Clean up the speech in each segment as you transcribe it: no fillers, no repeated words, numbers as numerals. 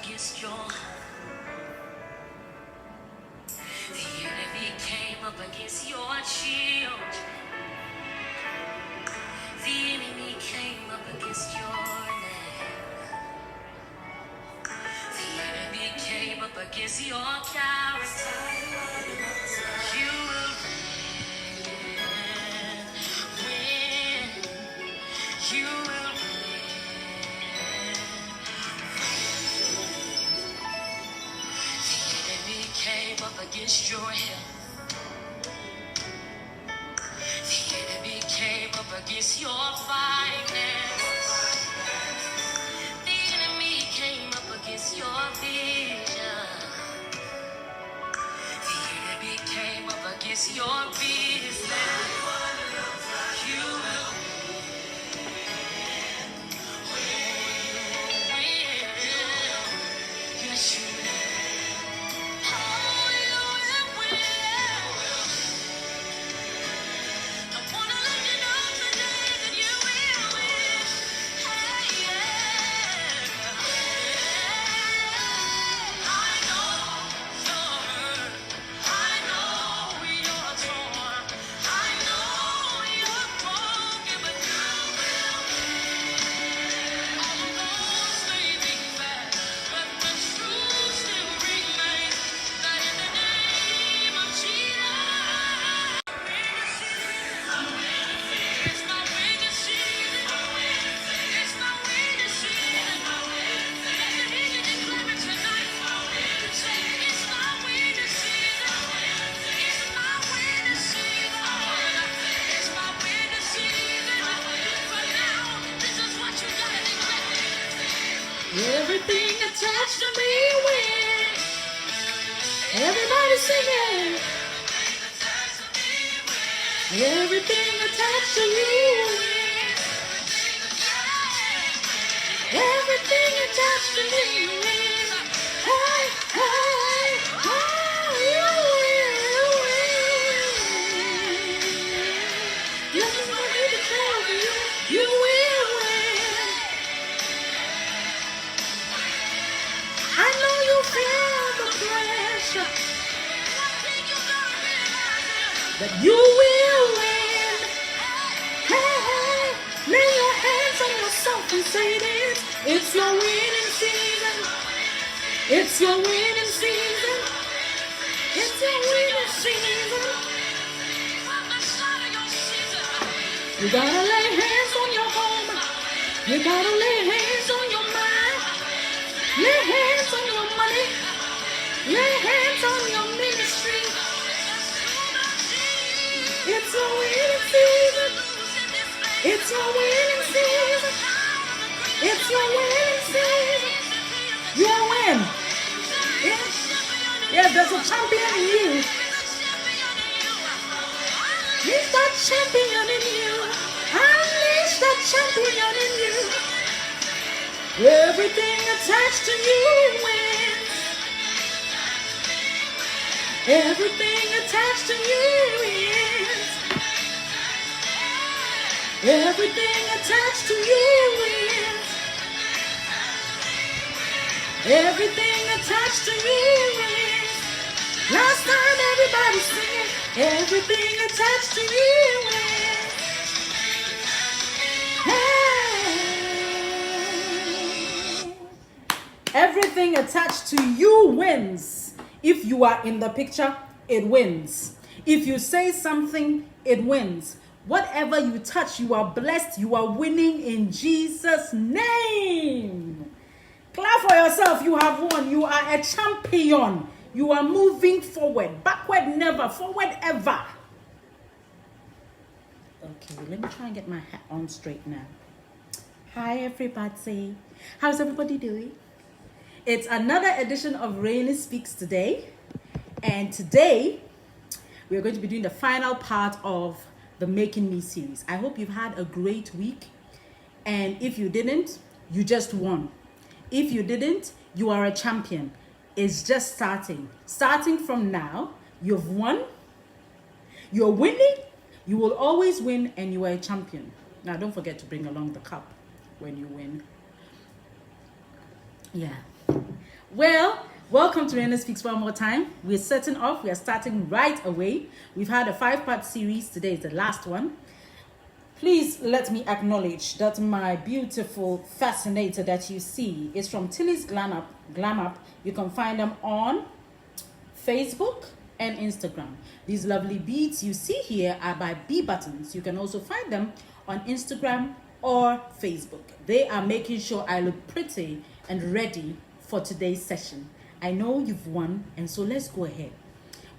against your The enemy came up against your children. The enemy came up against your name. The enemy came up against your character. You will win. You will The enemy came up against your health. The enemy came up against your finances. The enemy came up against your vision. The enemy came up against your business. You will win. Yes, you will. Oh, you will win. I wanna let you know today that you will win. Hey, yeah. I know you're hurt. I know you're torn. I know you're broken, but you will win. All the roads may be bad, but the truth still remains that in the name of Jesus. It's my winning season. It's my winning season. Let me hear you declare it tonight. Say, it's my winning season. It's my winning season. It's my winning season. From now, this is what you gotta declare. Everything attached to me wins. Everybody sing it. Everything attached to you wins. Everything attached to me wins. Hey, hey, oh, you will win. Nothing for me to tell you. You will win. I know you feel the pressure, but you will win. Hey, hey, lay your hands on yourself and say this. It's your winning season. It's your winning season. It's your winning season. You gotta lay hands on your home. You gotta lay hands on your mind. Lay hands on your money. Lay hands on your ministry. It's your winning season. It's your winning season. It's your winning season. You'll win. Yeah, there's a champion in you. He's that champion in you. Unleash that champion in you. Everything attached to you wins. Everything attached to you wins. Everything attached to you wins. Everything attached to you wins. Last time everybody singing. Everything attached to you wins. Hey. Everything attached to you wins. If you are in the picture, it wins. If you say something, it wins. Whatever you touch, you are blessed. You are winning in Jesus' name. Clap for yourself. You have won. You are a champion. You are moving forward. Backward never. Forward ever. Okay, let me try and get my hat on straight now. Hi, everybody. How's everybody doing? It's another edition of REINASPEAKS today. And today, we're going to be doing the final part of the Making Me series. I hope you've had a great week. And if you didn't, you just won. If you didn't, you are a champion. It's just starting. Starting from now, you've won. You're winning. You will always win, and you are a champion. Now, don't forget to bring along the cup when you win. Yeah. Well, welcome to REINASPEAKS one more time. We're setting off. We are starting right away. We've had a 5-part series. Today is the last one. Please let me acknowledge that my beautiful fascinator that you see is from Tilly's Glam Up. You can find them on Facebook and Instagram. These lovely beads you see here are by B Buttons. You can also find them on Instagram or Facebook. They are making sure I look pretty and ready for today's session. I know you've won, and so let's go ahead.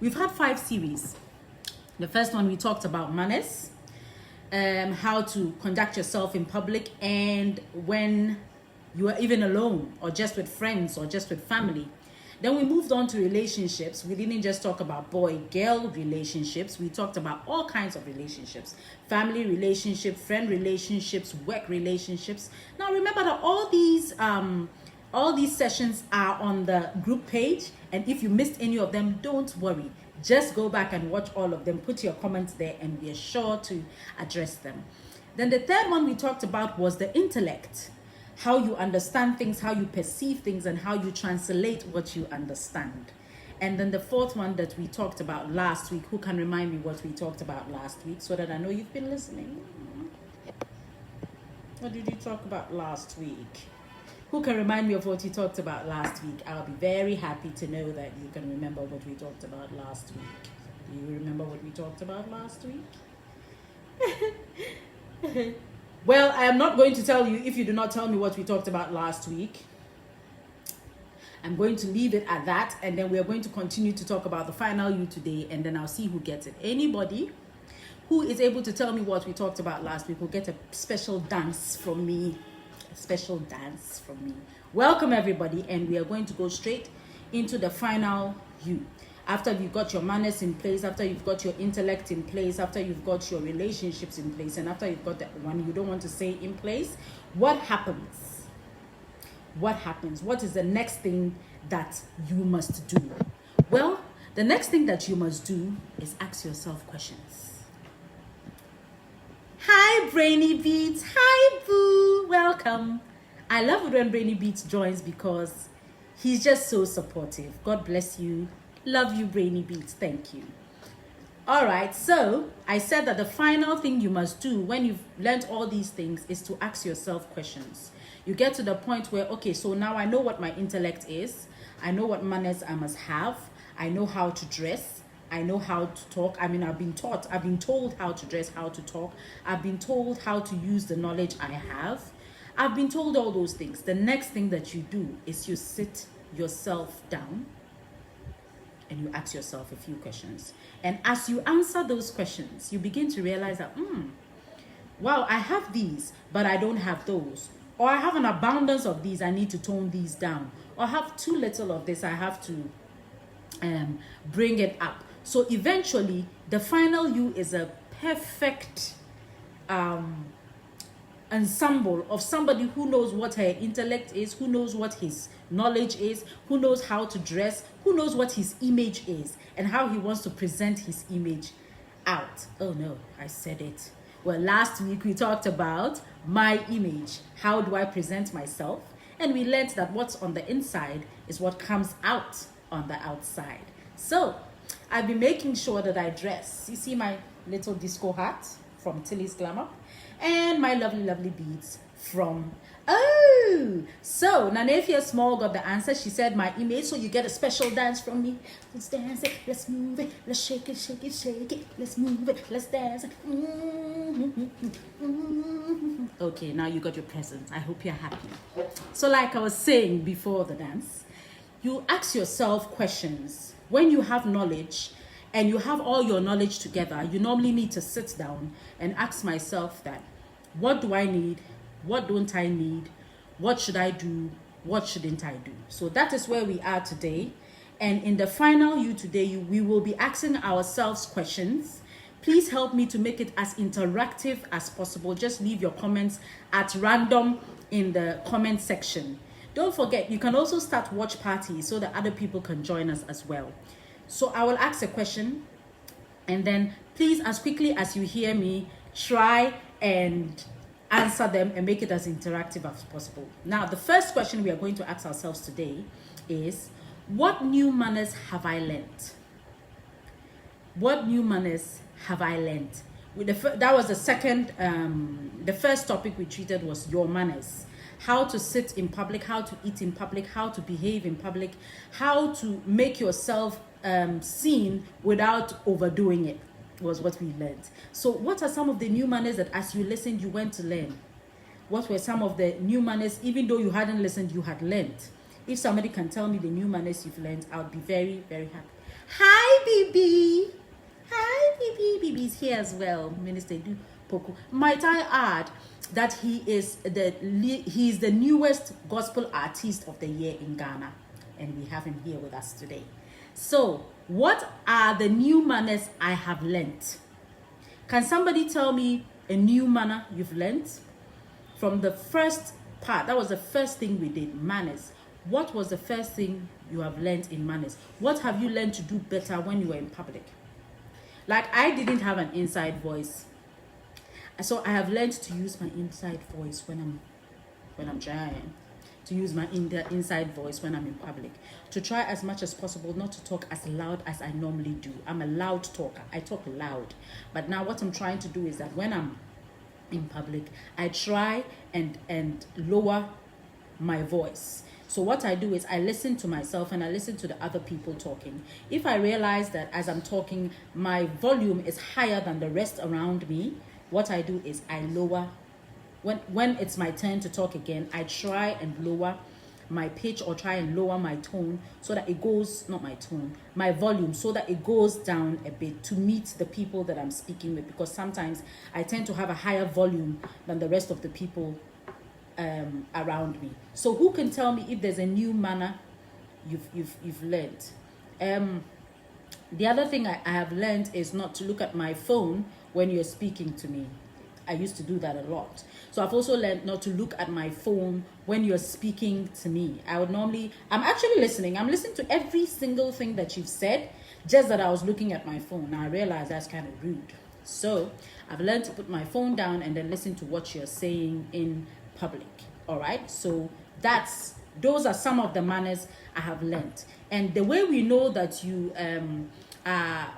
We've had 5 series. The first one we talked about manners, how to conduct yourself in public and when you are even alone or just with friends or just with family. Then we moved on to relationships. We didn't just talk about boy-girl relationships. We talked about all kinds of relationships. Family relationships, friend relationships, work relationships. Now remember that all these sessions are on the group page. And if you missed any of them, don't worry. Just go back and watch all of them. Put your comments there and we are sure to address them. Then the third one we talked about was the intellect. How you understand things, how you perceive things, and how you translate what you understand. And then the fourth one that we talked about last week, who can remind me what we talked about last week so that I know you've been listening? What did you talk about last week? Who can remind me of what you talked about last week? I'll be very happy to know that you can remember what we talked about last week. Do you remember what we talked about last week? Well, I am not going to tell you if you do not tell me what we talked about last week. I'm going to leave it at that, and then we are going to continue to talk about the final you today, and then I'll see who gets it. Anybody who is able to tell me what we talked about last week will get a special dance from me. A special dance from me. Welcome, everybody, and we are going to go straight into the final you. After you've got your manners in place, after you've got your intellect in place, after you've got your relationships in place, and after you've got that one you don't want to say in place, what happens? What happens? What is the next thing that you must do? Well, the next thing that you must do is ask yourself questions. Hi, Brainy Beats. Hi, Boo. Welcome. I love it when Brainy Beats joins because he's just so supportive. God bless you. Love you, Brainy Beats. Thank you. All right, so I said that the final thing you must do when you've learned all these things is to ask yourself questions. You get to the point where, okay, so now I know what my intellect is. I know what manners I must have. I know how to dress. I know how to talk. I mean, I've been told how to dress, how to talk. I've been told how to use the knowledge I have. I've been told all those things. The next thing that you do is you sit yourself down and you ask yourself a few questions. And as you answer those questions, you begin to realize that, wow, I have these, but I don't have those. Or I have an abundance of these, I need to tone these down. Or I have too little of this, I have to bring it up. So eventually, the final you is a perfect ensemble of somebody who knows what her intellect is, who knows what his knowledge is, who knows how to dress, who knows what his image is, and how he wants to present his image out. Oh no, I said it. Well, last week we talked about my image. How do I present myself? And we learned that what's on the inside is what comes out on the outside. So I've been making sure that I dress. You see my little disco hat from Tilly's Glam Up and my lovely, lovely beads from, so Nanefia Small got the answer. She said my image, so you get a special dance from me. Let's dance it, let's move it, let's shake it, shake it, shake it, let's move it, let's dance it. Okay, now you got your present. I hope you're happy. So like I was saying before the dance, you ask yourself questions. When you have knowledge and you have all your knowledge together, you normally need to sit down and ask myself that, what do I need? What don't I need? What should I do? What shouldn't I do? So that is where we are today. And in the final you today, we will be asking ourselves questions. Please help me to make it as interactive as possible. Just leave your comments at random in the comment section. Don't forget, you can also start watch parties so that other people can join us as well. So I will ask a question, and then please, as quickly as you hear me, try and answer them and make it as interactive as possible. Now, the first question we are going to ask ourselves today is, what new manners have I learnt? What new manners have I learnt? That was the second, the first topic we treated was your manners. How to sit in public, how to eat in public, how to behave in public, how to make yourself seen without overdoing it, was what we learned. So what are some of the new manners that as you listened, you went to learn? What were some of the new manners, even though you hadn't listened, you had learned? If somebody can tell me the new manners you've learned, I would be very, very happy. Hi, Bibi. Hi, Bibi. Bibi's here as well. Minister Du Poku. Might I add that he's the newest gospel artist of the year in Ghana, and we have him here with us today. So, what are the new manners I have learnt? Can somebody tell me a new manner you've learnt? From the first part, that was the first thing we did, manners. What was the first thing you have learnt in manners? What have you learned to do better when you were in public? Like, I didn't have an inside voice. So I have learned to use my inside voice when I'm trying. To use my inside voice when I'm in public. To try as much as possible not to talk as loud as I normally do. I'm a loud talker. I talk loud. But now what I'm trying to do is that when I'm in public, I try and lower my voice. So what I do is I listen to myself and I listen to the other people talking. If I realize that as I'm talking, my volume is higher than the rest around me, what I do is I lower. When it's my turn to talk again, I try and lower my pitch or try and lower my tone so that it goes, not my tone, my volume, so that it goes down a bit to meet the people that I'm speaking with, because sometimes I tend to have a higher volume than the rest of the people around me. So who can tell me if there's a new manner you've learned? The other thing I have learned is not to look at my phone when you're speaking to me. I used to do that a lot. So I've also learned not to look at my phone when you're speaking to me. I'm actually listening. I'm listening to every single thing that you've said, just that I was looking at my phone. Now I realize that's kind of rude. So I've learned to put my phone down and then listen to what you're saying in public. All right. So those are some of the manners I have learned. And the way we know that you are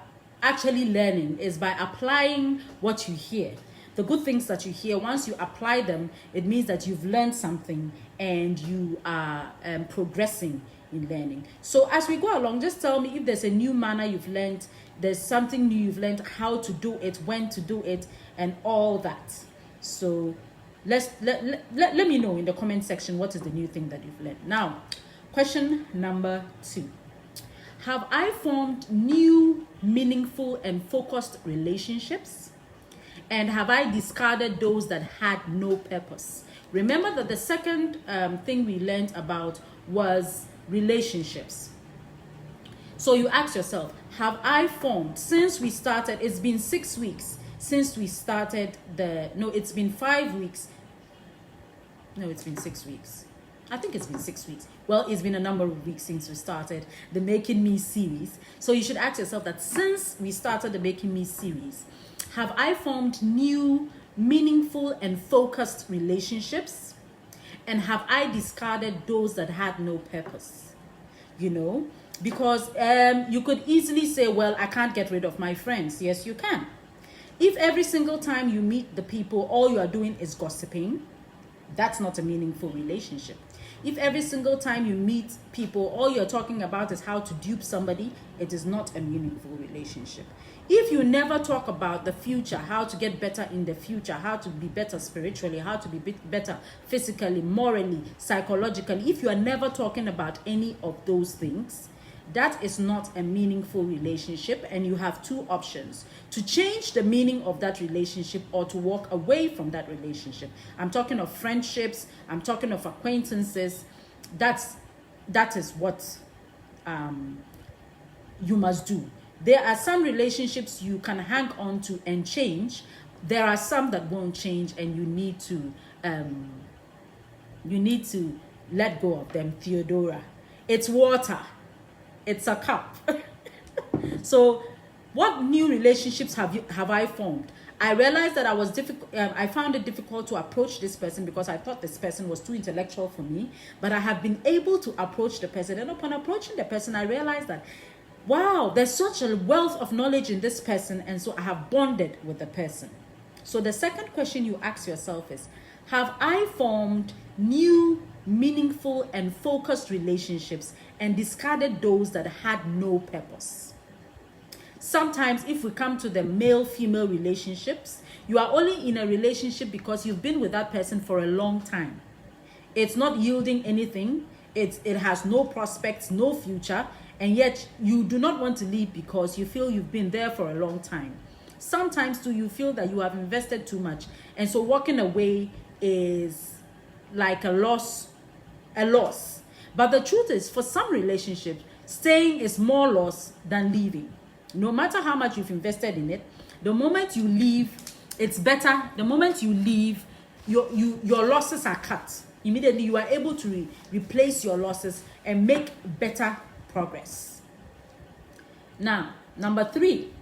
actually learning is by applying what you hear. The good things that you hear, once you apply them, it means that you've learned something and you are progressing in learning. So as we go along, just tell me if there's a new manner you've learned, there's something new you've learned, how to do it, when to do it, and all that. So let me know in the comment section what is the new thing that you've learned. Now, question number 2. Have I formed new, meaningful, and focused relationships? And have I discarded those that had no purpose? Remember that the second thing we learned about was relationships. So you ask yourself, have I formed, since we started, it's been 6 weeks since we started it's been 5 weeks. No, it's been 6 weeks. I think it's been 6 weeks. Well, it's been a number of weeks since we started the Making Me series. So you should ask yourself that since we started the Making Me series, have I formed new, meaningful, and focused relationships? And have I discarded those that had no purpose? Because you could easily say, well, I can't get rid of my friends. Yes, you can. If every single time you meet the people, all you are doing is gossiping, that's not a meaningful relationship. If every single time you meet people, all you're talking about is how to dupe somebody, it is not a meaningful relationship. If you never talk about the future, how to get better in the future, how to be better spiritually, how to be better physically, morally, psychologically, if you are never talking about any of those things, that is not a meaningful relationship, and you have two options: to change the meaning of that relationship or to walk away from that relationship. I'm talking of friendships, I'm talking of acquaintances. That is what you must do. There are some relationships you can hang on to and change. There are some that won't change, and you need to let go of them. Theodora, it's water. It's a cup. So what new relationships have I formed? I realized that I found it difficult to approach this person because I thought this person was too intellectual for me. But I have been able to approach the person. And upon approaching the person, I realized that, wow, there's such a wealth of knowledge in this person. And so I have bonded with the person. So the second question you ask yourself is, have I formed new, meaningful, and focused relationships and discarded those that had no purpose? Sometimes if we come to the male-female relationships, you are only in a relationship because you've been with that person for a long time. It's not yielding anything. It has no prospects, no future, and yet you do not want to leave because you feel you've been there for a long time. Sometimes too, you feel that you have invested too much, and so walking away is like a loss. But the truth is, for some relationships, staying is more loss than leaving. No matter how much you've invested in it, the moment you leave, it's better. The moment you leave, your losses are cut. Immediately, you are able to replace your losses and make better progress. Now, number 3.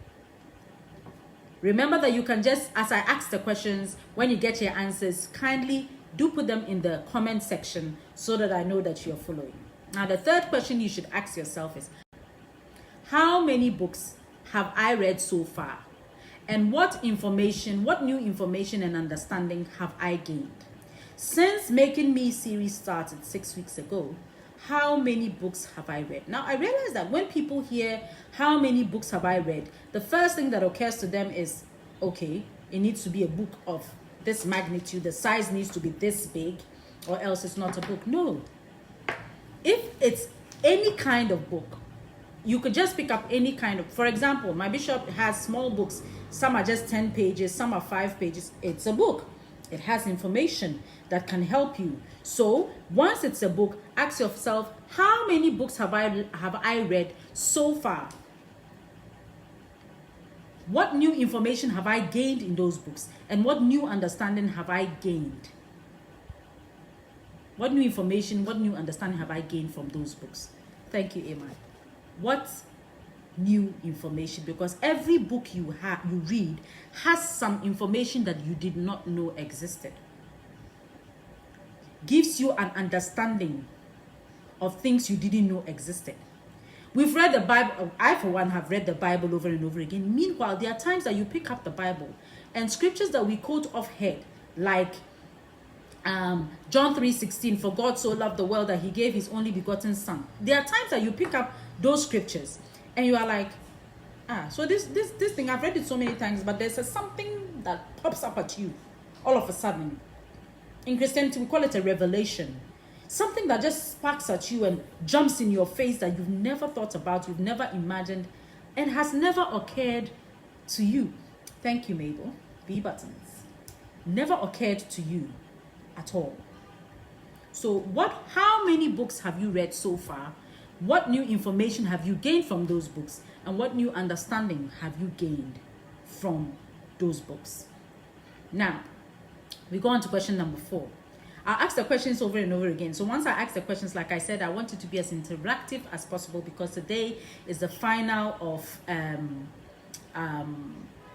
Remember that you can just, as I ask the questions, when you get your answers, kindly do put them in the comment section so that I know that you're following. Now, the third question you should ask yourself is, how many books have I read so far? And what new information and understanding have I gained? Since Making Me series started 6 weeks ago, how many books have I read? Now, I realize that when people hear how many books have I read, the first thing that occurs to them is, okay, it needs to be a book of this magnitude, the size needs to be this big, or else it's not a book. No. If it's any kind of book, you could just pick up any kind of, for example, my bishop has small books. Some are just 10 pages, some are 5 pages. It's a book. It has information that can help you. So once it's a book, ask yourself, how many books have I read so far? What new information have I gained in those books? And what new understanding have I gained? What new information, what new understanding have I gained from those books? Thank you, Emma. What new information? Because every book you read has some information that you did not know existed. Gives you an understanding of things you didn't know existed. We've read the Bible. I, for one, have read the Bible over and over again. Meanwhile, there are times that you pick up the Bible and scriptures that we quote off head, like John 3:16, for God so loved the world that he gave his only begotten son. There are times that you pick up those scriptures and you are like, so this thing, I've read it so many times, but there's something that pops up at you all of a sudden. In Christianity, we call it a revelation. Something that just sparks at you and jumps in your face that you've never thought about, you've never imagined, and has never occurred to you. Thank you, Mabel. B buttons. Never occurred to you at all. So how many books have you read so far? What new information have you gained from those books? And what new understanding have you gained from those books? Now, we go on to question number 4. I'll ask the questions over and over again. So once I ask the questions, like I said, I want it to be as interactive as possible because today is the final of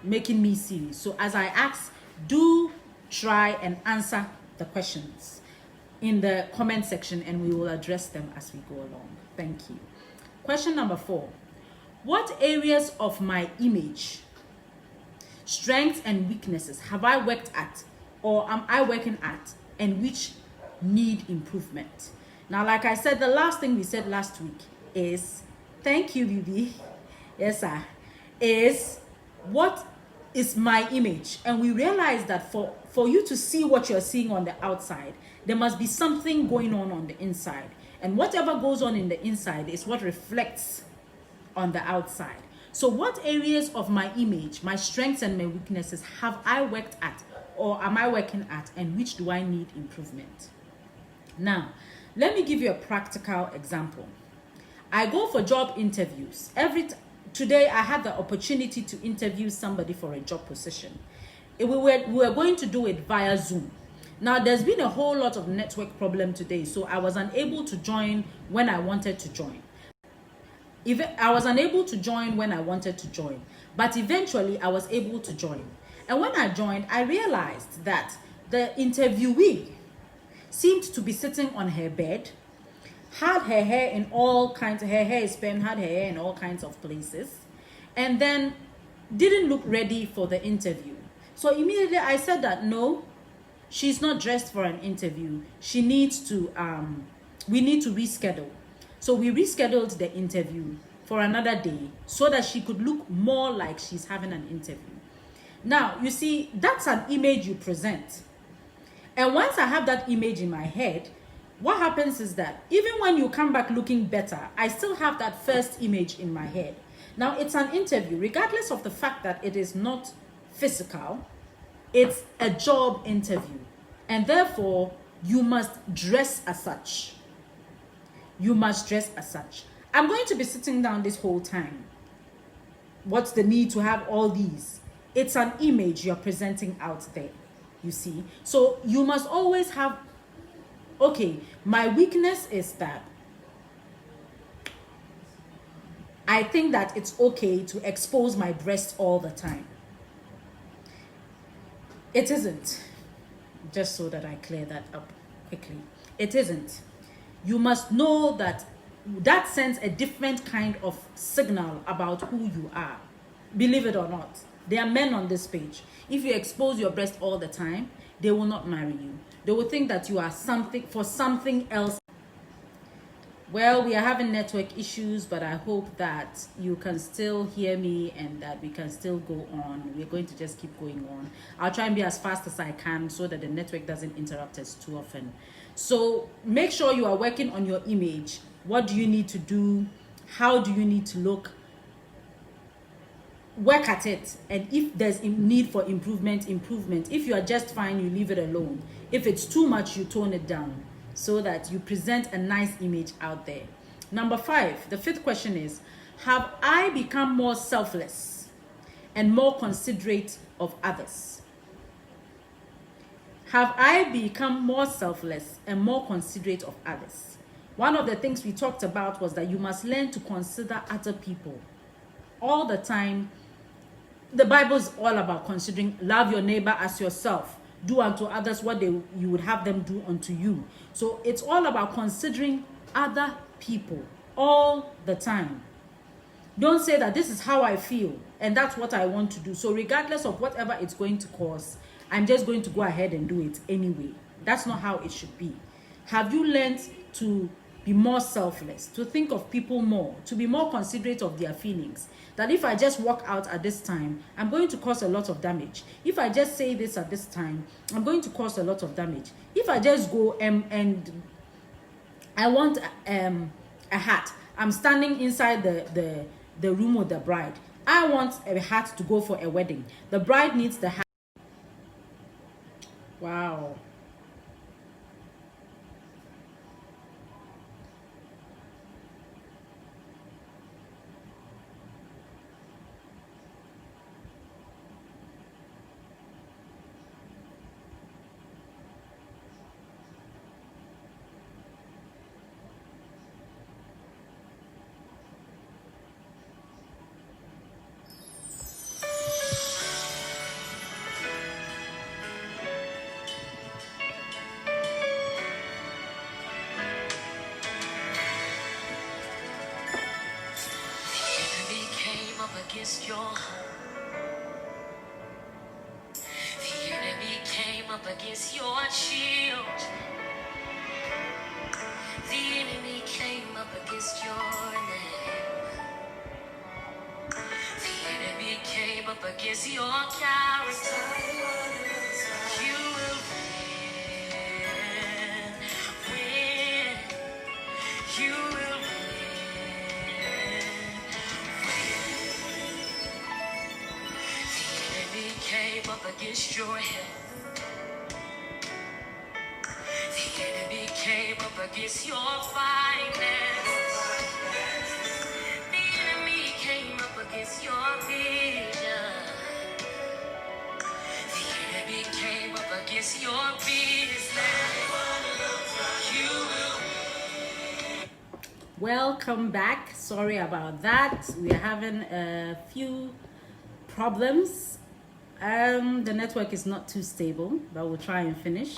Making Me series. So as I ask, do try and answer the questions in the comment section and we will address them as we go along. Thank you. Question number 4. What areas of my image, strengths and weaknesses have I worked at or am I working at and which need improvement? Now, like I said, the last thing we said last week is, thank you, Bibi. Yes, sir. Is what is my image? And we realize that for you to see what you're seeing on the outside, there must be something going on the inside. And whatever goes on in the inside is what reflects on the outside. So what areas of my image, my strengths and my weaknesses have I worked at or am I working at, and which do I need improvement? Now, let me give you a practical example. I go for job interviews. Today I had the opportunity to interview somebody for a job position. We were going to do it via Zoom. Now, there's been a whole lot of network problem today, so I was unable to join when I wanted to join. But eventually I was able to join. And when I joined, I realized that the interviewee seemed to be sitting on her bed, had her hair in all kinds, her hair is permed, had her hair in all kinds of places, and then didn't look ready for the interview. So immediately I said that no, she's not dressed for an interview. She needs to, we need to reschedule. So we rescheduled the interview for another day so that she could look more like she's having an interview. Now, you see, that's an image you present. And once I have that image in my head, what happens is that even when you come back looking better, I still have that first image in my head. Now, it's an interview, regardless of the fact that it is not physical, it's a job interview. And therefore, you must dress as such. You must dress as such. I'm going to be sitting down this whole time. What's the need to have all these? It's an image you're presenting out there, you see. So you must always have, okay, my weakness is that I think that it's okay to expose my breast all the time. It isn't. Just so that I clear that up quickly. It isn't. You must know that that sends a different kind of signal about who you are. Believe it or not, there are men on this page. If you expose your breast all the time, they will not marry you. They will think that you are something for something else. Well, we are having network issues, but I hope that you can still hear me and that we can still go on. We're going to just keep going on. I'll try and be as fast as I can so that the network doesn't interrupt us too often. So make sure you are working on your image. What do you need to do? How do you need to look? Work at it. And if there's need for improvement. If you are just fine, you leave it alone. If it's too much, you tone it down, so that you present a nice image out there. Number 5, the 5th question is, have I become more selfless and more considerate of others? Have I become more selfless and more considerate of others? One of the things we talked about was that you must learn to consider other people all the time. The Bible is all about considering, love your neighbor as yourself. Do unto others what you would have them do unto you. So it's all about considering other people all the time. Don't say that this is how I feel and that's what I want to do. So regardless of whatever it's going to cause, I'm just going to go ahead and do it anyway. That's not how it should be. Have you learned to be more selfless, to think of people more, to be more considerate of their feelings? That if I just walk out at this time, I'm going to cause a lot of damage. If I just say this at this time, I'm going to cause a lot of damage. If I just go and I want a hat, I'm standing inside the room with the bride. I want a hat to go for a wedding. The bride needs the hat. Wow. Against your the enemy came up against your shield. The enemy came up against your name. The enemy came up against your character. You will win. You will came up against your health. The enemy came up against your finances. The enemy came up against your vision. The enemy came up against your business. You will. Welcome back. Sorry about that. We are having a few problems The network is not too stable, but we'll try and finish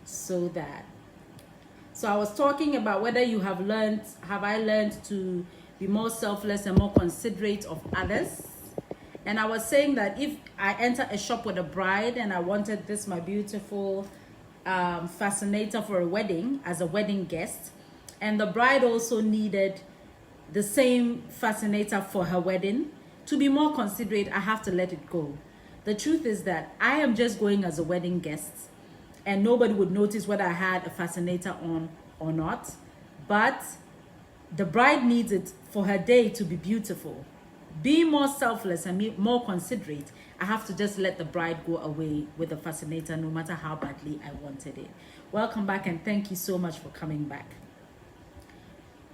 so that. So I was talking about whether you have I learned to be more selfless and more considerate of others. And I was saying that if I enter a shop with a bride and I wanted this, my beautiful fascinator for a wedding as a wedding guest, and the bride also needed the same fascinator for her wedding, to be more considerate, I have to let it go. The truth is that I am just going as a wedding guest, and nobody would notice whether I had a fascinator on or not. But the bride needs it for her day to be beautiful. Being more selfless and more considerate, I have to just let the bride go away with the fascinator no matter how badly I wanted it. Welcome back, and thank you so much for coming back.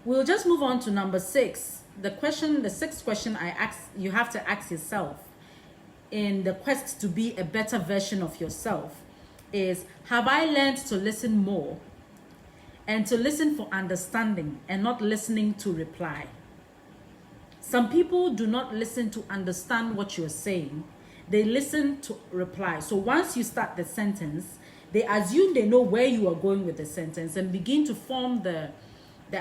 We'll just move on to number 6. The sixth question you have to ask yourself in the quest to be a better version of yourself is, have I learned to listen more and to listen for understanding and not listening to reply? Some people do not listen to understand what you're saying. They listen to reply. So once you start the sentence, they assume they know where you are going with the sentence and begin to form the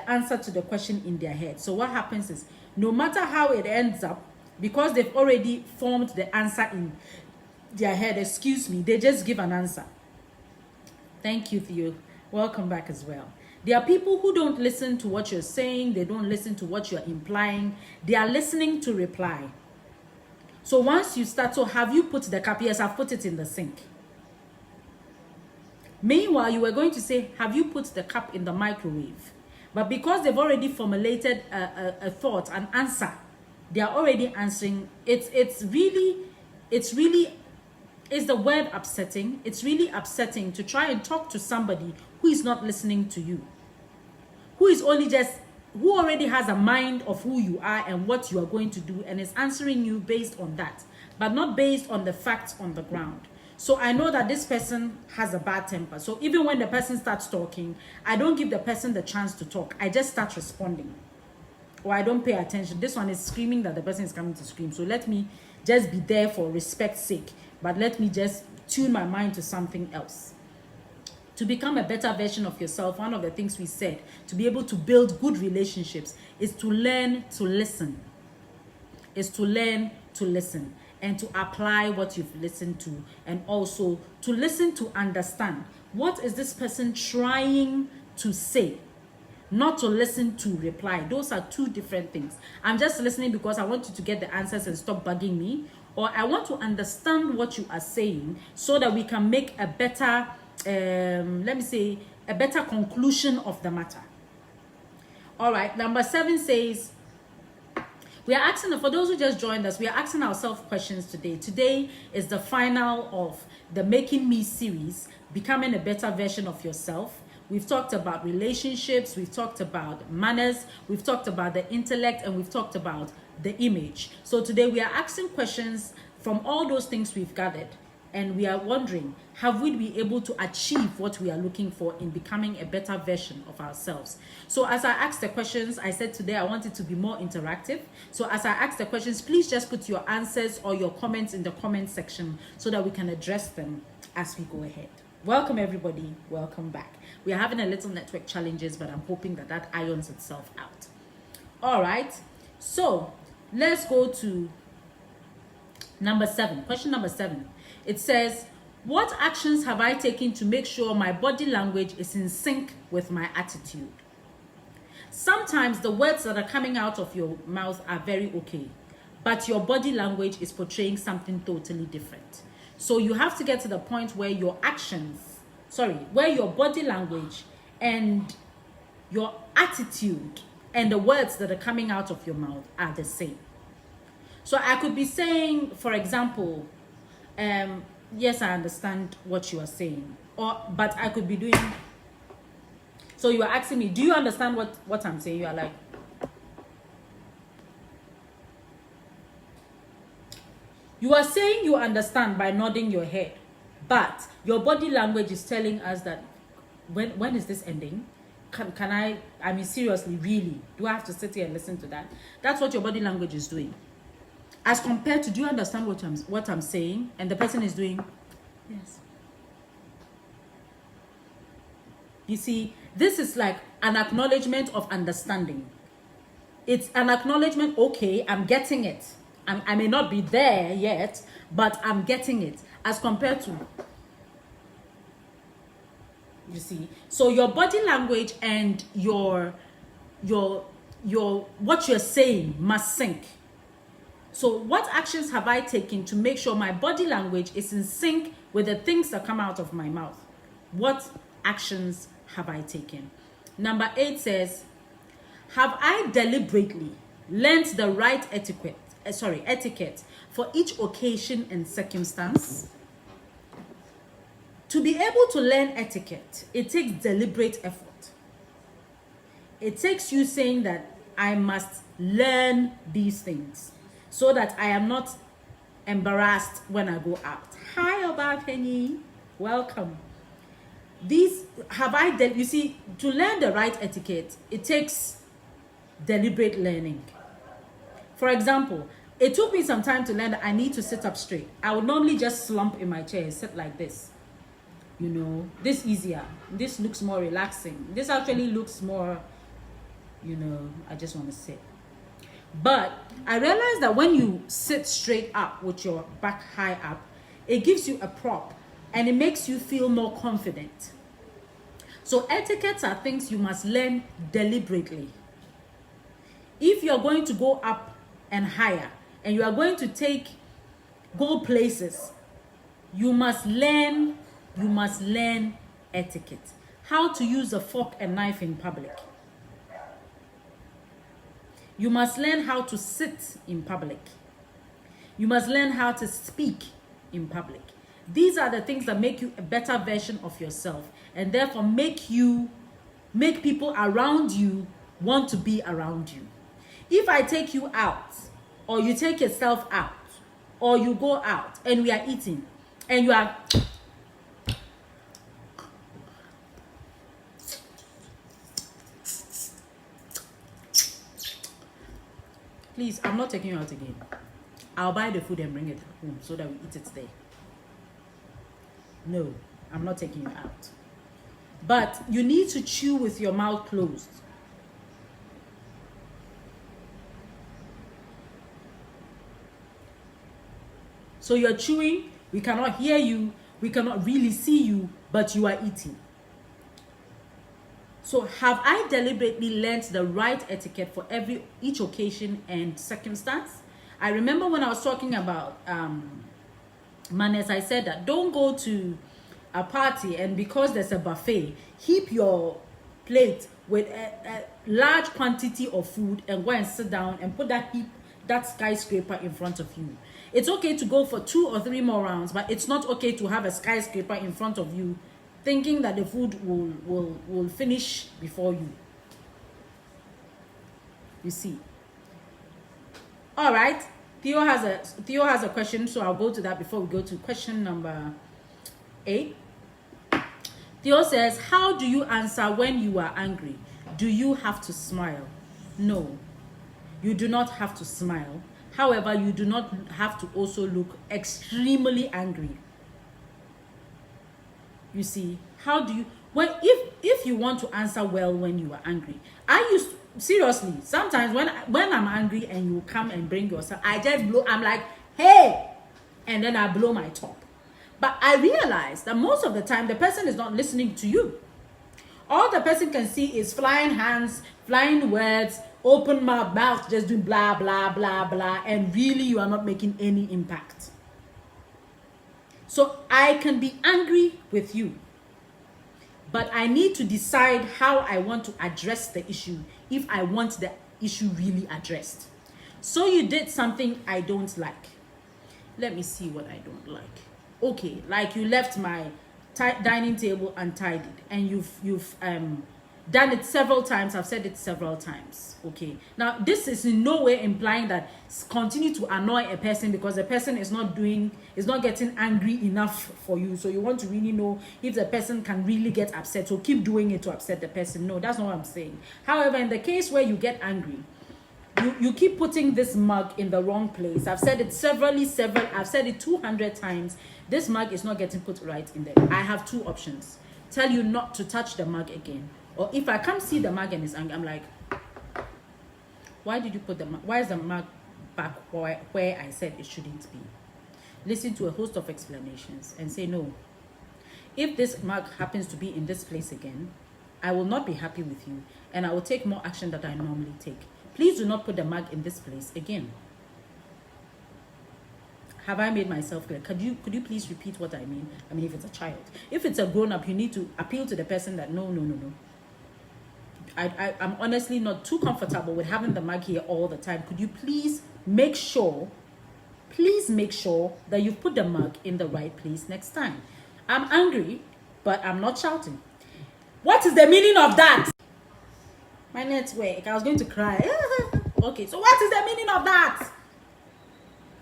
answer to the question in their head. So what happens is, no matter how it ends up, because they've already formed the answer in their head, they just give an answer. Thank you, Theo. Welcome back as well. There are people who don't listen to what you're saying. They don't listen to what you're implying. They are listening to reply. So once you start, so have you put the cup? Yes, I've put it in the sink. Meanwhile, you were going to say, have you put the cup in the microwave? But because they've already formulated a thought, an answer, they are already answering. It's the word upsetting. It's really upsetting to try and talk to somebody who is not listening to you, who already has a mind of who you are and what you are going to do, and is answering you based on that, but not based on the facts on the ground. So I know that this person has a bad temper. So even when the person starts talking, I don't give the person the chance to talk. I just start responding. Or I don't pay attention. This one is screaming that the person is coming to scream. So let me just be there for respect's sake. But let me just tune my mind to something else. To become a better version of yourself, one of the things we said, to be able to build good relationships, is to learn to listen. And to apply what you've listened to, and also to listen to understand. What is this person trying to say? Not to listen to reply. Those are two different things. I'm just listening because I want you to get the answers and stop bugging me, or I want to understand what you are saying so that we can make a better, a better conclusion of the matter. All right, number 7 says, we are asking, for those who just joined us, we are asking ourselves questions today. Today is the final of the Making Me series, becoming a better version of yourself. We've talked about relationships, we've talked about manners, we've talked about the intellect, and we've talked about the image. So today we are asking questions from all those things we've gathered, and we are wondering, have we been able to achieve what we are looking for in becoming a better version of ourselves? So as I asked the questions, I said today I want it to be more interactive. So as I ask the questions, please just put your answers or your comments in the comment section so that we can address them as we go ahead. Welcome everybody, welcome back. We are having a little network challenges, but I'm hoping that irons itself out. All right, so let's go to number 7. Question number 7. It says, what actions have I taken to make sure my body language is in sync with my attitude? Sometimes the words that are coming out of your mouth are very okay, but your body language is portraying something totally different. So you have to get to the point where your where your body language and your attitude and the words that are coming out of your mouth are the same. So I could be saying, for example, yes, I understand what you are saying, but I could be doing. So you are asking me, do you understand what I'm saying? You are like, you are saying you understand by nodding your head, but your body language is telling us that when is this ending? I mean, seriously, really, do I have to sit here and listen to that? That's what your body language is doing. As compared to, do you understand what I'm saying? And the person is doing, yes. You see, this is like an acknowledgement of understanding. It's an acknowledgement, okay, I'm getting it. I may not be there yet, but I'm getting it. As compared to, you see, so your body language and your what you're saying must sync. So what actions have I taken to make sure my body language is in sync with the things that come out of my mouth? What actions have I taken? Number 8 says, have I deliberately learned the right etiquette for each occasion and circumstance? To be able to learn etiquette, it takes deliberate effort. It takes you saying that I must learn these things so that I am not embarrassed when I go out. Hi, Obapenny. Welcome. These you see, to learn the right etiquette, it takes deliberate learning. For example, it took me some time to learn that I need to sit up straight. I would normally just slump in my chair and sit like this. You know, this easier. This looks more relaxing. This actually looks more, you know, I just want to sit. But I realized that when you sit straight up with your back high up, it gives you a prop and it makes you feel more confident. So etiquettes are things you must learn deliberately. If you're going to go up and higher and you are going to go places, you must learn etiquette. How to use a fork and knife in public. You must learn how to sit in public. You must learn how to speak in public. These are the things that make you a better version of yourself and therefore make people around you want to be around you. If I take you out, or you take yourself out, or you go out and we are eating and you are please, I'm not taking you out again. I'll buy the food and bring it home so that we eat it there. No, I'm not taking you out. But you need to chew with your mouth closed. So you're chewing, we cannot hear you, we cannot really see you, but you are eating. So have I deliberately learned the right etiquette for each occasion and circumstance? I remember when I was talking about manners, I said that don't go to a party and because there's a buffet, heap your plate with a large quantity of food and go and sit down and put that skyscraper in front of you. It's okay to go for 2 or 3 more rounds, but it's not okay to have a skyscraper in front of you thinking that the food will finish before you. You see. All right. Theo has a question, so I'll go to that before we go to question number 8. Theo says, how do you answer when you are angry? Do you have to smile? No, you do not have to smile. However, you do not have to also look extremely angry. You see, how do you, if you want to answer well when you are angry, seriously, sometimes when I'm angry and you come and bring yourself, I just blow, I'm like, hey, and then I blow my top. But I realize that most of the time, the person is not listening to you. All the person can see is flying hands, flying words, open mouth, just doing blah, blah, blah, blah, and really you are not making any impact. So I can be angry with you, but I need to decide how I want to address the issue if I want the issue really addressed. So you did something I don't like. Let me see what I don't like. Okay, like you left my dining table untidied and you've done it several times. I've said it several times. Okay, now this is in no way implying that continue to annoy a person because the person is not getting angry enough for you. So you want to really know if the person can really get upset, so keep doing it to upset the person. No, that's not what I'm saying. However, in the case where you get angry, You keep putting this mug in the wrong place. I've said it I've said it 200 times. This mug is not getting put right in there. I have two options. Tell you not to touch the mug again. Or if I come see the mug and it's angry, I'm like, why did you put the mug? Why is the mug back where I said it shouldn't be? Listen to a host of explanations and say, no. If this mug happens to be in this place again, I will not be happy with you and I will take more action that I normally take. Please do not put the mug in this place again. Have I made myself clear? Could you please repeat what I mean? I mean, if it's a child. If it's a grown-up, you need to appeal to the person that no. I'm honestly not too comfortable with having the mug here all the time. Could you please make sure that you put the mug in the right place next time? I'm angry, but I'm not shouting. What is the meaning of that? My network, I was going to cry. Okay, so what is the meaning of that?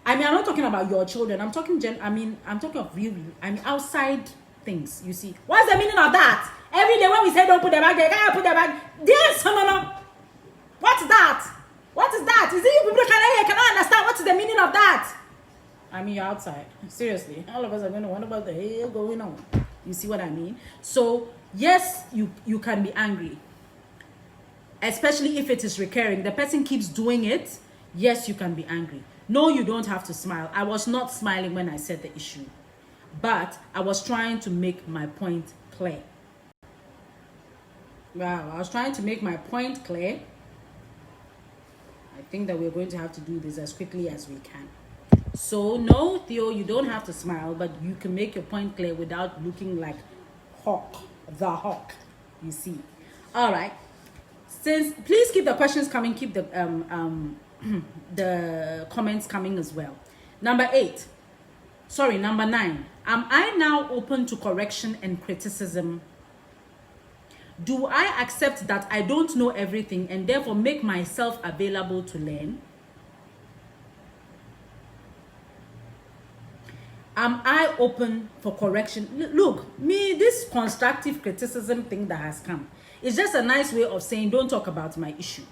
I mean, I'm not talking about your children. I'm talking I'm talking of real, outside things, you see. What's the meaning of that? Every day when we say don't put the bag there, can't put the bag. Yes, no. What's that? What is that? Is it you people cannot understand what is the meaning of that? I mean, you're outside. Seriously. All of us are going to wonder about the hell going on. You see what I mean? So, yes, you can be angry. Especially if it is recurring. The person keeps doing it. Yes, you can be angry. No, you don't have to smile. I was not smiling when I said the issue. But I was trying to make my point clear. Wow, I was trying to make my point clear. I think that we're going to have to do this as quickly as we can. So, no, Theo, you don't have to smile, but you can make your point clear without looking like the hawk, you see. All right. Please keep the questions coming, keep the the comments coming as well. Number 9. Am I now open to correction and criticism? Do I accept that I don't know everything and therefore make myself available to learn? Am I open for correction? Look, this constructive criticism thing that has come, it's just a nice way of saying, don't talk about my issue.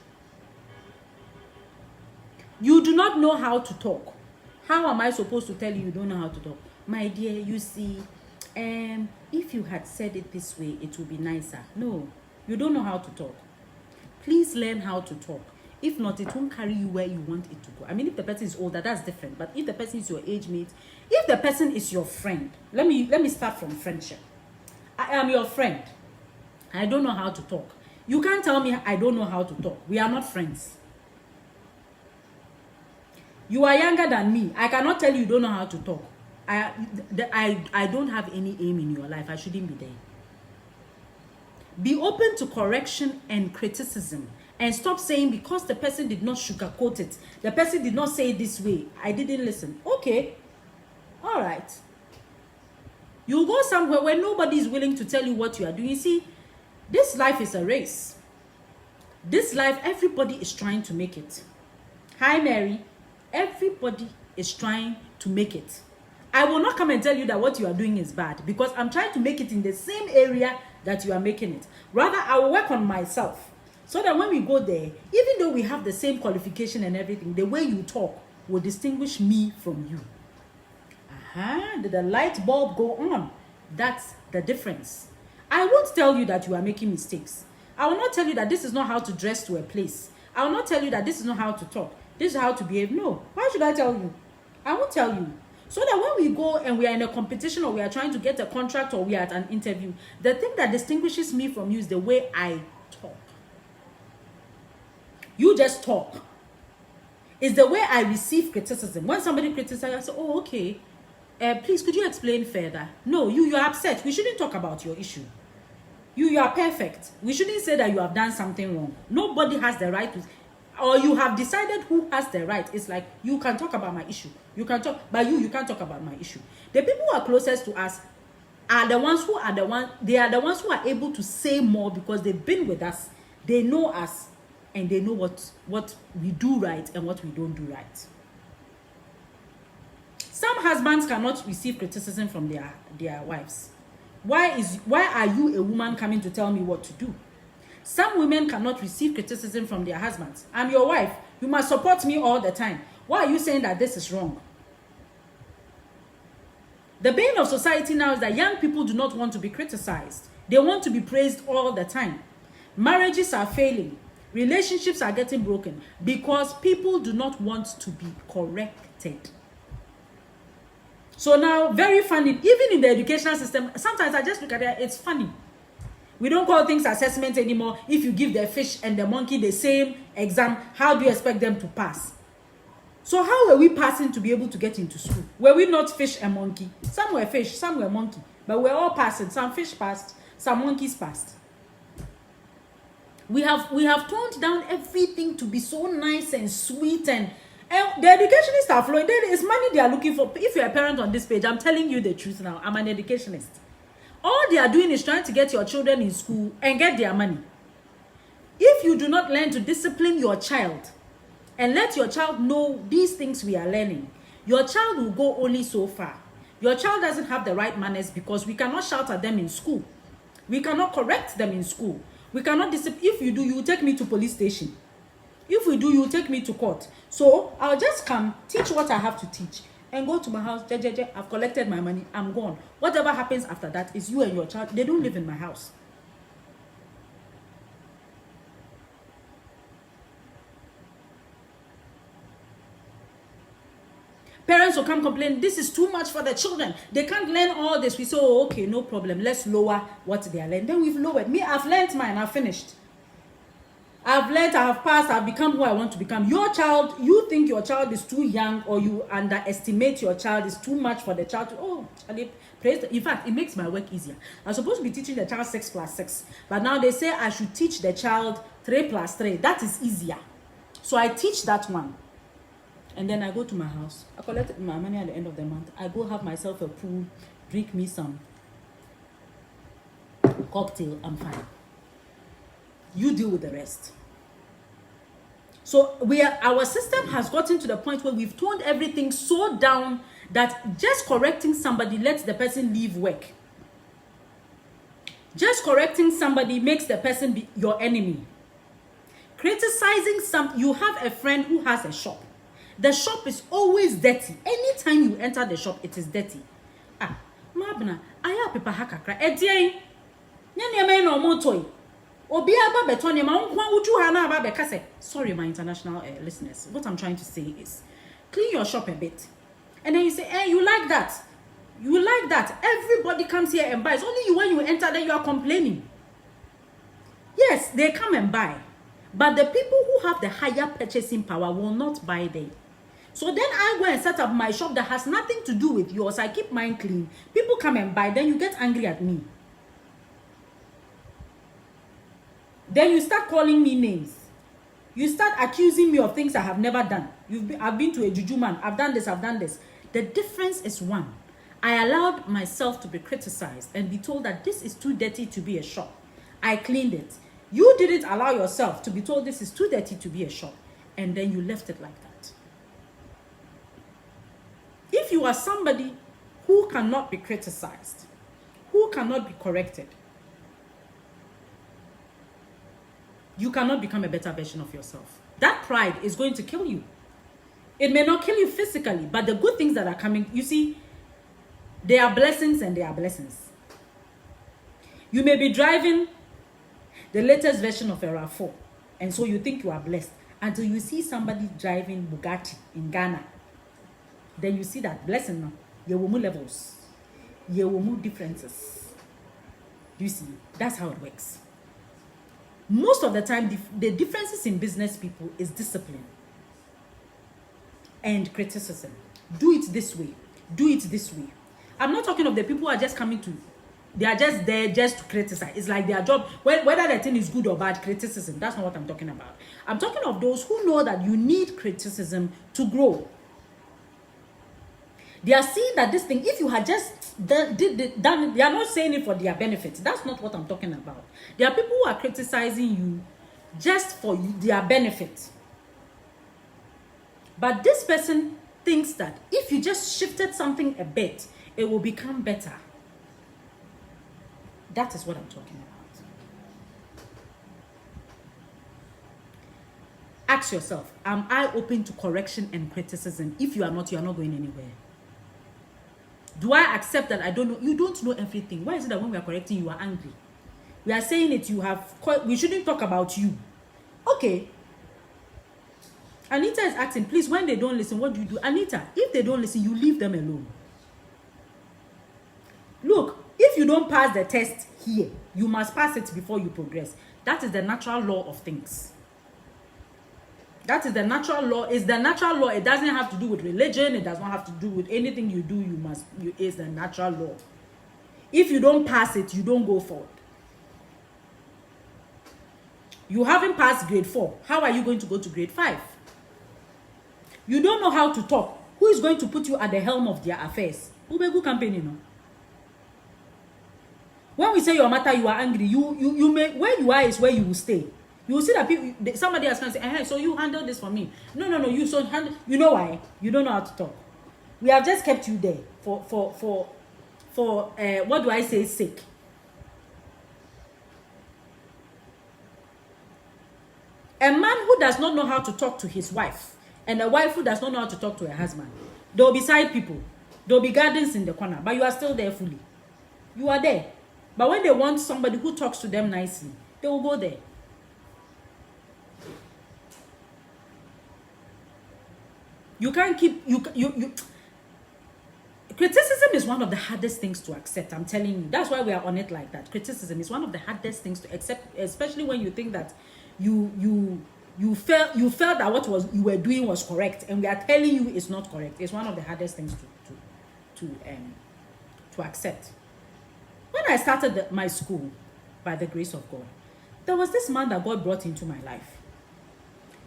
You do not know how to talk. How am I supposed to tell you don't know how to talk? My dear, you see, if you had said it this way, it would be nicer. No, you don't know how to talk. Please learn how to talk. If not, it won't carry you where you want it to go. I mean, if the person is older, that's different. But if the person is your age mate, if the person is your friend, let me start from friendship. I am your friend. I don't know how to talk. You can't tell me I don't know how to talk. We are not friends. You are younger than me. I cannot tell you don't know how to talk. I don't have any aim in your life. I shouldn't be there. Be open to correction and criticism. And stop saying because the person did not sugarcoat it. The person did not say it this way. I didn't listen. Okay. All right. You go somewhere where nobody is willing to tell you what you are doing. You see, this life is a race. This life, everybody is trying to make it. Hi, Mary. Everybody is trying to make it. I will not come and tell you that what you are doing is bad because I'm trying to make it in the same area that you are making it. Rather, I will work on myself so that when we go there, even though we have the same qualification and everything, the way you talk will distinguish me from you. Did the light bulb go on? That's the difference. I won't tell you that you are making mistakes. I will not tell you that this is not how to dress to a place. I will not tell you that this is not how to talk. This is how to behave. No. Why should I tell you? I won't tell you. So that when we go and we are in a competition or we are trying to get a contract or we are at an interview, the thing that distinguishes me from you is the way I talk. You just talk. It's the way I receive criticism. When somebody criticizes, I say, oh, okay. Please, could you explain further? No, you're upset. We shouldn't talk about your issue. You are perfect. We shouldn't say that you have done something wrong. Nobody has the right to, or you have decided who has the right. It's like, you can talk about my issue. You can talk, but you can't talk about my issue. The people who are closest to us are the ones who are they are the ones who are able to say more because they've been with us. They know us and they know what we do right and what we don't do right. Some husbands cannot receive criticism from their wives. Why are you a woman coming to tell me what to do? Some women cannot receive criticism from their husbands. I'm your wife. You must support me all the time. Why are you saying that this is wrong? The bane of society now is that young people do not want to be criticized. They want to be praised all the time. Marriages are failing. Relationships are getting broken because people do not want to be corrected. So now, very funny, even in the educational system, sometimes I just look at it, it's funny. We don't call things assessment anymore. If you give the fish and the monkey the same exam, how do you expect them to pass? So how were we passing to be able to get into school? Were we not fish and monkey? Some were fish, some were monkey. But we're all passing. Some fish passed, some monkeys passed. We have toned down everything to be so nice and sweet, and the educationists are flowing. It's money they are looking for. If you're a parent on this page, I'm telling you the truth now. I'm an educationist. All they are doing is trying to get your children in school and get their money. If you do not learn to discipline your child and let your child know these things we are learning, your child will go only so far. Your child doesn't have the right manners because we cannot shout at them in school. We cannot correct them in school. We cannot discipline. If you do, you take me to police station. If we do, you take me to court. So I'll just come, teach what I have to teach, and go to my house. I've collected my money. I'm gone. Whatever happens after that is you and your child. They don't live in my house. Parents will come complain, this is too much for the children. They can't learn all this. We say, oh, okay, no problem. Let's lower what they are learning. Then we've lowered. Me, I've learned mine. I've finished. I've learned, I have passed, I've become who I want to become. Your child, you think your child is too young, or you underestimate your child is too much for the child to, oh, praise the, in fact, it makes my work easier. I'm supposed to be teaching the child 6 plus 6. But now they say I should teach the child 3 plus 3. That is easier. So I teach that one. And then I go to my house. I collect my money at the end of the month. I go have myself a pool, drink me some cocktail, I'm fine. You deal with the rest. So our system has gotten to the point where we've toned everything so down that just correcting somebody lets the person leave work. Just correcting somebody makes the person be your enemy. Criticizing you have a friend who has a shop. The shop is always dirty. Anytime you enter the shop, it is dirty. Mabna, aya pepa hakakra. Ediye, nyanyeme no motoy. Obi aba betonye ma unkwa uju hana aba bekase. Sorry, my international listeners. What I'm trying to say is, clean your shop a bit. And then you say, hey, you like that? You like that? Everybody comes here and buys. Only you, when you enter, then you are complaining. Yes, they come and buy. But the people who have the higher purchasing power will not buy there. So then I go and set up my shop that has nothing to do with yours. I keep mine clean. People come and buy. Then you get angry at me. Then you start calling me names. You start accusing me of things I have never done. I've been to a juju man. I've done this, I've done this. The difference is one. I allowed myself to be criticized and be told that this is too dirty to be a shop. I cleaned it. You didn't allow yourself to be told this is too dirty to be a shop. And then you left it like that. If you are somebody who cannot be criticized, who cannot be corrected, you cannot become a better version of yourself. That pride is going to kill you. It may not kill you physically, but the good things that are coming, you see, they are blessings and they are blessings. You may be driving the latest version of a RAV4, and so you think you are blessed until you see somebody driving Bugatti in Ghana. Then you see that blessing now. There will move levels. There will move differences. You see, that's how it works. Most of the time, the differences in business people is discipline and criticism. Do it this way. Do it this way. I'm not talking of the people who are just coming to, they are just there just to criticize. It's like their job, whether the thing is good or bad, criticism. That's not what I'm talking about. I'm talking of those who know that you need criticism to grow. They are seeing that this thing, if you had just done it, they are not saying it for their benefit. That's not what I'm talking about. There are people who are criticizing you just for their benefit. But this person thinks that if you just shifted something a bit, it will become better. That is what I'm talking about. Ask yourself, am I open to correction and criticism? If you are not going anywhere. Do I accept that I don't know? You don't know everything. Why is it that when we are correcting, you are angry? We are saying it, we shouldn't talk about you. Okay. Anita is asking, please, when they don't listen, what do you do? Anita, if they don't listen, you leave them alone. Look, if you don't pass the test here, you must pass it before you progress. That is the natural law of things. That is the natural law. It's the natural law. It doesn't have to do with religion. It does not have to do with anything you do. It's the natural law. If you don't pass it, you don't go forward. You haven't passed grade 4. How are you going to go to grade 5? You don't know how to talk. Who is going to put you at the helm of their affairs? Ubegu campaign, you know. When we say your matter, you are angry. You may, where you are is where you will stay. You will see that people, somebody else can say, hey, so you handle this for me. No, you so handle. You know why? You don't know how to talk. We have just kept you there for what do I say, sake. A man who does not know how to talk to his wife and a wife who does not know how to talk to her husband, there will be side people. There will be gardens in the corner, but you are still there fully. You are there. But when they want somebody who talks to them nicely, they will go there. You can't keep criticism is one of the hardest things to accept. I'm telling you. That's why we are on it like that. Criticism is one of the hardest things to accept, especially when you think that you felt that what you were doing was correct, and we are telling you it's not correct. It's one of the hardest things to accept. When I started my school, by the grace of God, there was this man that God brought into my life.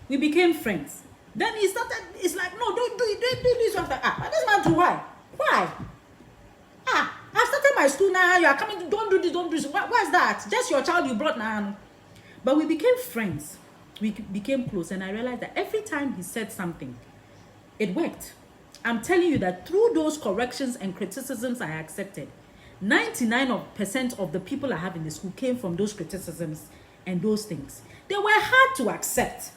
We became friends. Then he started, it's like, no, don't do it, don't do this. But this man too, why? I started my school now, you are coming to, don't do this, don't do this. What's that? Just your child you brought now. But we became friends. We became close, and I realized that every time he said something, it worked. I'm telling you that through those corrections and criticisms I accepted, 99% of the people I have in the school came from those criticisms and those things. They were hard to accept.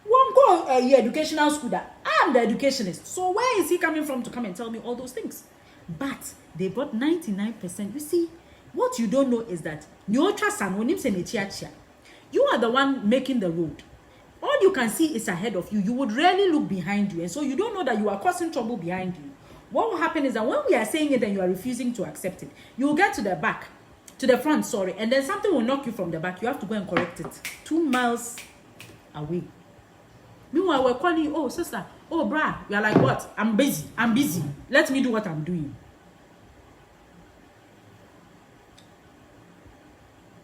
One go educational school that I am the educationist. So where is he coming from to come and tell me all those things? But they brought 99%. You see, what you don't know is that you are the one making the road. All you can see is ahead of you. You would rarely look behind you. And so you don't know that you are causing trouble behind you. What will happen is that when we are saying it and you are refusing to accept it, you will get to the back, to the front, sorry, and then something will knock you from the back. You have to go and correct it 2 miles away. Meanwhile, we're calling you, oh, sister, oh, brah. We are like, what? I'm busy. Let me do what I'm doing.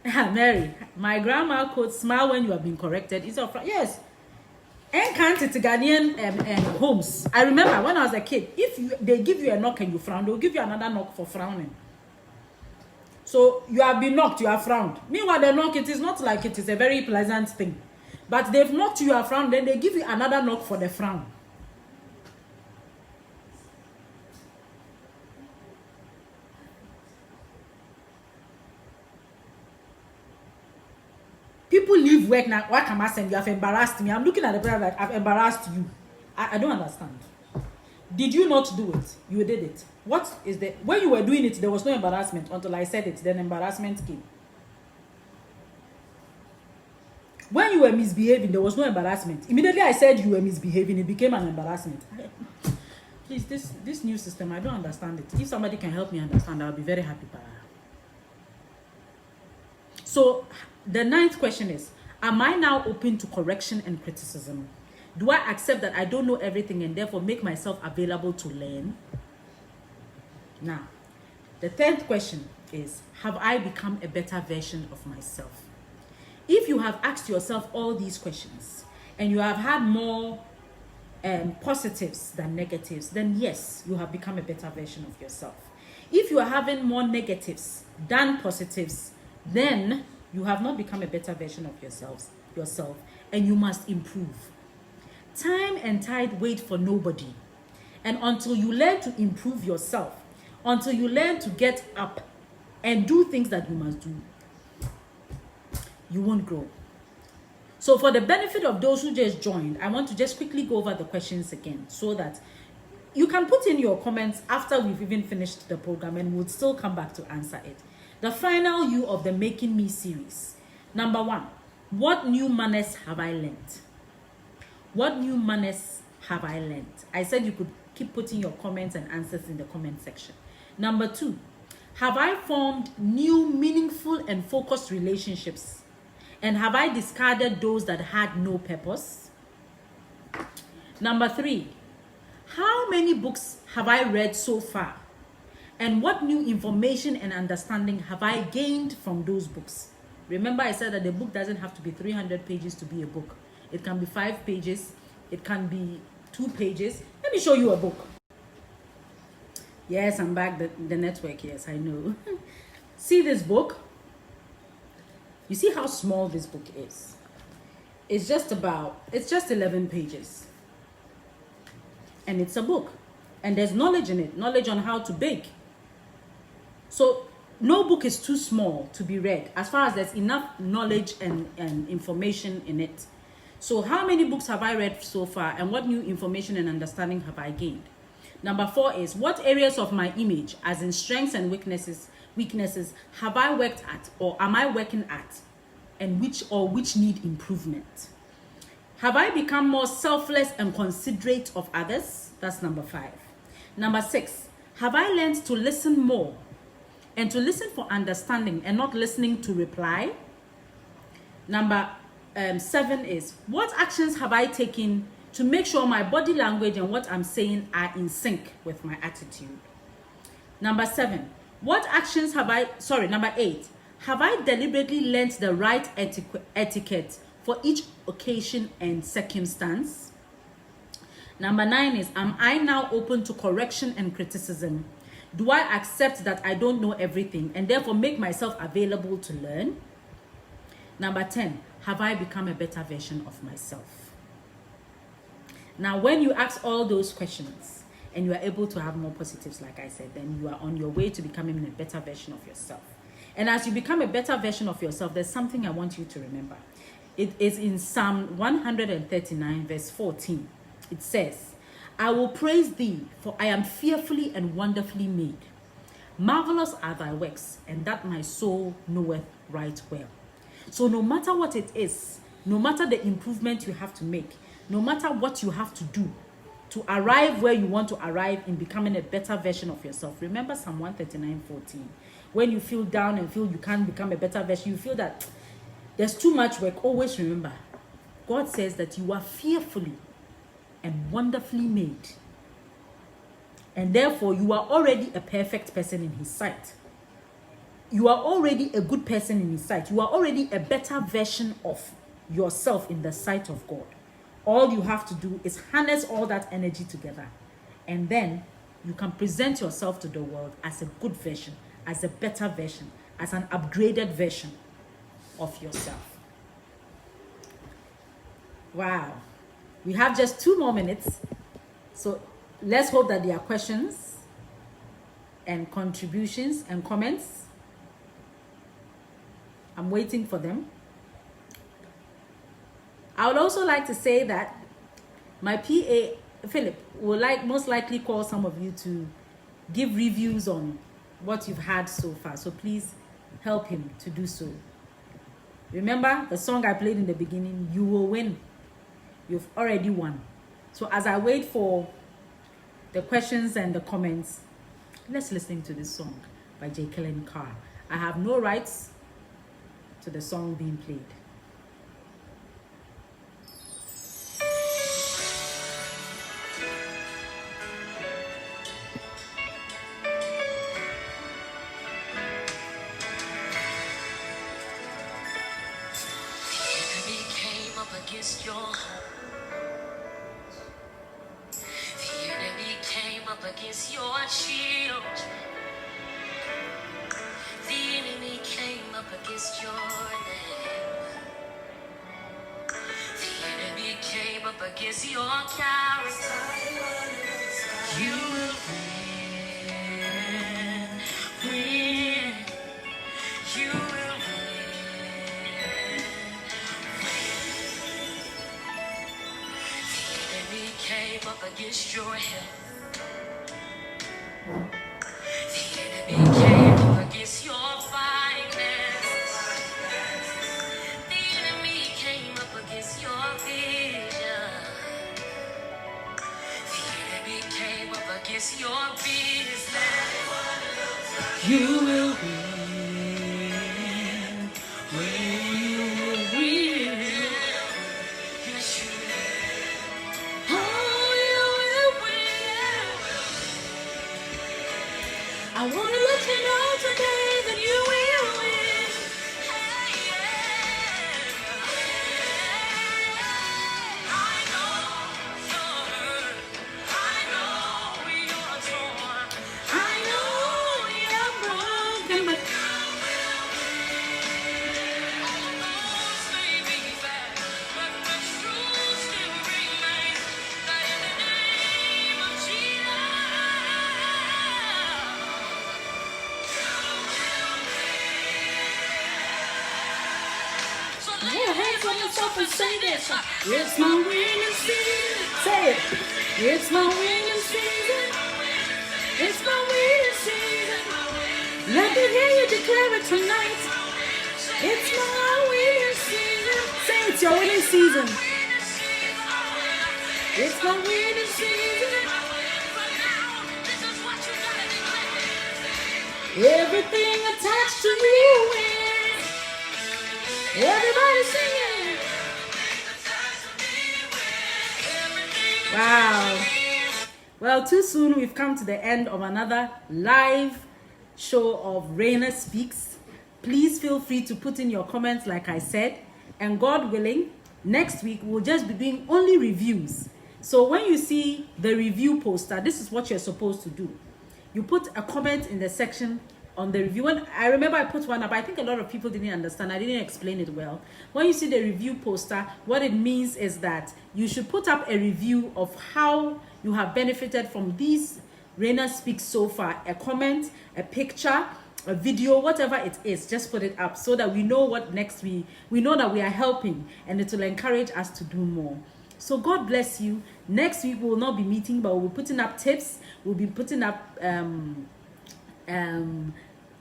Mary, my grandma quote, smile when you are being corrected. Is your friend? Yes. And can't it Ghanaian homes. I remember when I was a kid, if they give you a knock and you frown, they'll give you another knock for frowning. So you have been knocked, you have frowned. Meanwhile, the knock, it is not like it is a very pleasant thing. But they've knocked you, have frowned, then they give you another knock for the frown. People leave work now. What can I say? You have embarrassed me. I'm looking at the prayer like I've embarrassed you. I don't understand. Did you not do it? You did it. What is the when you were doing it? There was no embarrassment until I said it. Then embarrassment came. When you were misbehaving, there was no embarrassment. Immediately I said you were misbehaving, it became an embarrassment. Please, this new system, I don't understand it. If somebody can help me understand, I'll be very happy. So the 9th question is, am I now open to correction and criticism? Do I accept that I don't know everything and therefore make myself available to learn? Now, the 10th question is, have I become a better version of myself? If you have asked yourself all these questions and you have had more positives than negatives, then yes, you have become a better version of yourself. If you are having more negatives than positives, then you have not become a better version of yourself, and you must improve. Time and tide wait for nobody. And until you learn to improve yourself, until you learn to get up and do things that you must do, you won't grow. So for the benefit of those who just joined, I want to just quickly go over the questions again so that you can put in your comments after we've even finished the program and we'll still come back to answer it. The final U of the Making Me series. Number 1, what new manners have I learned? What new manners have I learned? I said you could keep putting your comments and answers in the comment section. Number 2, have I formed new, meaningful, and focused relationships? And have I discarded those that had no purpose? Number 3, how many books have I read so far? And what new information and understanding have I gained from those books? Remember, I said that the book doesn't have to be 300 pages to be a book. It can be 5 pages. It can be 2 pages. Let me show you a book. Yes, I'm back. The network, yes, I know. See this book? You see how small this book is? It's just 11 pages. And it's a book. And there's knowledge in it. Knowledge on how to bake. So no book is too small to be read as far as there's enough knowledge and information in it. So how many books have I read so far and what new information and understanding have I gained? Number 4 is, what areas of my image, as in strengths and weaknesses, have I worked at or am I working at, and which need improvement? Have I become more selfless and considerate of others? That's number 5. Number 6, have I learned to listen more and to listen for understanding and not listening to reply? Number 7 is, what actions have I taken to make sure my body language and what I'm saying are in sync with my attitude? Number 7, number 8, have I deliberately learned the right etiquette for each occasion and circumstance? Number 9 is, am I now open to correction and criticism? Do I accept that I don't know everything and therefore make myself available to learn? Number 10, have I become a better version of myself? Now, when you ask all those questions and you are able to have more positives, like I said, then you are on your way to becoming a better version of yourself. And as you become a better version of yourself, there's something I want you to remember. It is in Psalm 139, verse 14. It says, I will praise thee, for I am fearfully and wonderfully made. Marvelous are thy works, and that my soul knoweth right well. So no matter what it is, no matter the improvement you have to make, no matter what you have to do to arrive where you want to arrive in becoming a better version of yourself. Remember Psalm 139:14. When you feel down and feel you can't become a better version, you feel that there's too much work, always remember, God says that you are fearfully and wonderfully made. And therefore, you are already a perfect person in his sight. You are already a good person in his sight. You are already a better version of yourself in the sight of God. All you have to do is harness all that energy together. And then you can present yourself to the world as a good version, as a better version, as an upgraded version of yourself. Wow. We have just 2 more minutes. So let's hope that there are questions and contributions and comments. I'm waiting for them. I would also like to say that my PA, Philip, will most likely call some of you to give reviews on what you've had so far. So please help him to do so. Remember the song I played in the beginning, you will win. You've already won. So as I wait for the questions and the comments, let's listen to this song by J. Kellen Carr. I have no rights to the song being played. Against your the enemy came up against your shield. The enemy came up against your name. The enemy came up against your character. You will win. You will win. came up against your health. The enemy came up against your finances. The enemy came up against your vision. The enemy came up against your business. You will win. You will win. Yes, you will. Oh, you will win. I want to let you know today that you will win. Hey, yeah. I know you're hurt. I know you're torn. I know you're broken, but all those may be bad, but the truth still remains that in the name of Jesus. So lay your hands on yourself and say this. It's my winning season. Say it. It's my winning season. It's my winning season. Let me hear you declare it tonight. It's my winning season. Say it's your winning season. It's my winning season. But now, this is what you gotta declare. Everything attached to you wins. Everybody singing. Wow. Well, too soon we've come to the end of another live show of Reina Speaks. Please feel free to put in your comments like I said. And God willing, next week we'll just be doing only reviews. So when you see the review poster, this is what you're supposed to do. You put a comment in the section on the review. When I remember I put one up, I think a lot of people didn't understand. I didn't explain it well. When you see the review poster, what it means is that you should put up a review of how you have benefited from these Reina Speaks so far. A comment, a picture, a video, whatever it is, just put it up so that we know what next we know that we are helping, and it will encourage us to do more. So God bless you. Next week we will not be meeting, but we'll be putting up tips. We'll be putting up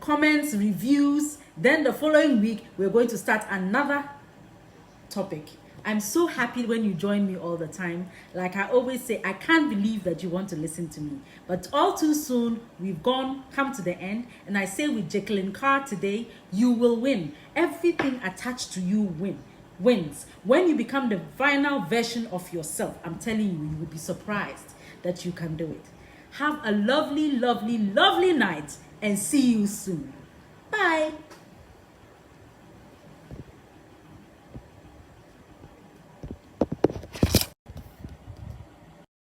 comments, reviews. Then the following week we're going to start another topic. I'm so happy when you join me all the time. Like I always say, I can't believe that you want to listen to me. But all too soon, we've come to the end. And I say with Jacqueline Carr today, you will win. Everything attached to you wins. When you become the final version of yourself, I'm telling you, you will be surprised that you can do it. Have a lovely, lovely, lovely night and see you soon. Bye.